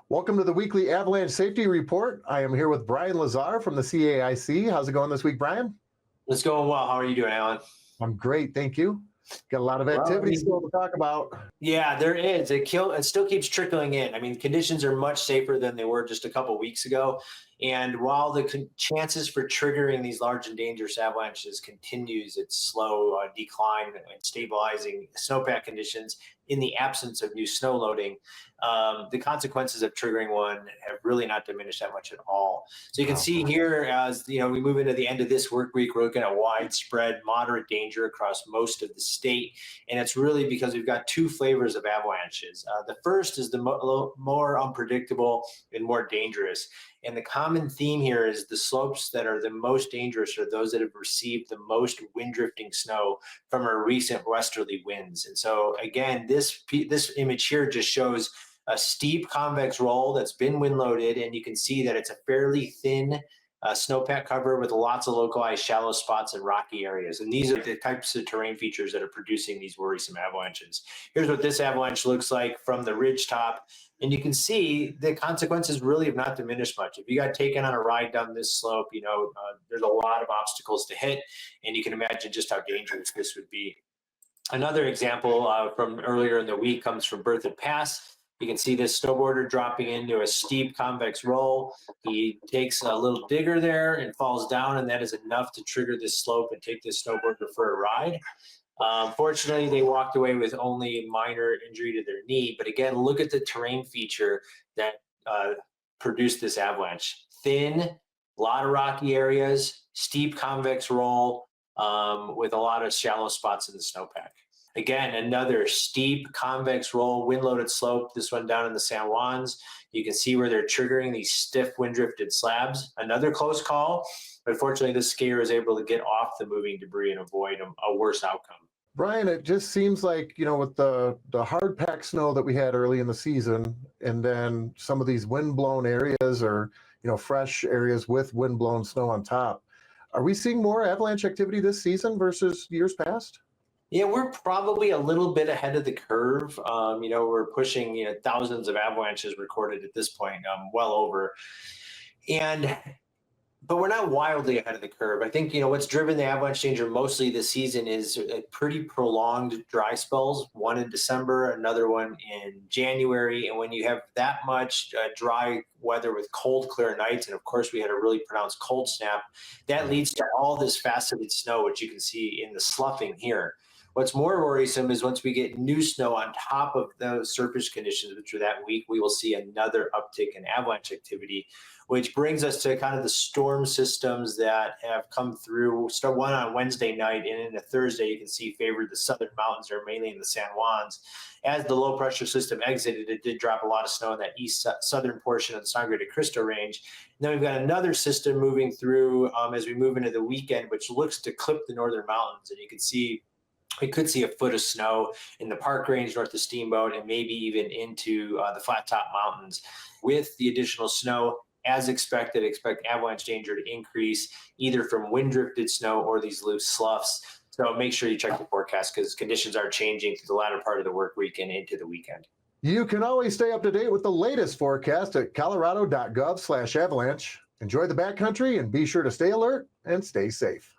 Welcome to the weekly Avalanche Safety Report. I am here with Brian Lazar from the CAIC. How's it going this week, Brian? It's going well. How are you doing, Alan? I'm great, thank you. Got a lot of activity still to talk about. Yeah, there is. It still keeps trickling in. I mean, conditions are much safer than they were just a couple weeks ago. And while the chances for triggering these large and dangerous avalanches continues its slow decline and stabilizing snowpack conditions in the absence of new snow loading, the consequences of triggering one have really not diminished that much at all. So you can see here, as we move into the end of this work week, we're looking at widespread moderate danger across most of the state. And it's really because we've got two flavors of avalanches. The first is the more unpredictable and more dangerous. And the common theme here is the slopes that are the most dangerous are those that have received the most wind drifting snow from our recent westerly winds. And so again, this image here just shows a steep convex roll that's been wind loaded, and you can see that it's a fairly thin snowpack cover with lots of localized shallow spots and rocky areas. And these are the types of terrain features that are producing these worrisome avalanches. Here's what this avalanche looks like from the ridge top. And you can see the consequences really have not diminished much. If you got taken on a ride down this slope, there's a lot of obstacles to hit, and you can imagine just how dangerous this would be. Another example from earlier in the week comes from Berthoud Pass. You can see this snowboarder dropping into a steep convex roll. He takes a little digger there and falls down, and that is enough to trigger this slope and take this snowboarder for a ride. Fortunately, they walked away with only minor injury to their knee. But again, look at the terrain feature that produced this avalanche. Thin, a lot of rocky areas, steep convex roll with a lot of shallow spots in the snowpack. Again, another steep convex roll, wind-loaded slope, this one down in the San Juans. You can see where they're triggering these stiff wind-drifted slabs. Another close call, but fortunately this skier is able to get off the moving debris and avoid a worse outcome. Brian, it just seems like, with the hard packed snow that we had early in the season, and then some of these wind-blown areas or, fresh areas with wind-blown snow on top, are we seeing more avalanche activity this season versus years past? Yeah, we're probably a little bit ahead of the curve. We're pushing thousands of avalanches recorded at this point, well over. But we're not wildly ahead of the curve. I think what's driven the avalanche danger mostly this season is a pretty prolonged dry spells. One in December, another one in January, and when you have that much dry weather with cold, clear nights, and of course we had a really pronounced cold snap, that leads to all this faceted snow, which you can see in the sloughing here. What's more worrisome is once we get new snow on top of those surface conditions, which are that weak, we will see another uptick in avalanche activity, which brings us to kind of the storm systems that have come through. Start one on Wednesday night, and into Thursday, you can see favored the southern mountains, or mainly in the San Juans. As the low pressure system exited, it did drop a lot of snow in that east southern portion of the Sangre de Cristo range. And then we've got another system moving through as we move into the weekend, which looks to clip the northern mountains, and you can see we could see a foot of snow in the Park Range north of Steamboat, and maybe even into the Flat Top Mountains. With the additional snow, as expected, expect avalanche danger to increase either from wind-drifted snow or these loose sloughs. So make sure you check the forecast because conditions are changing through the latter part of the work week and into the weekend. You can always stay up to date with the latest forecast at Colorado.gov/avalanche. Enjoy the backcountry and be sure to stay alert and stay safe.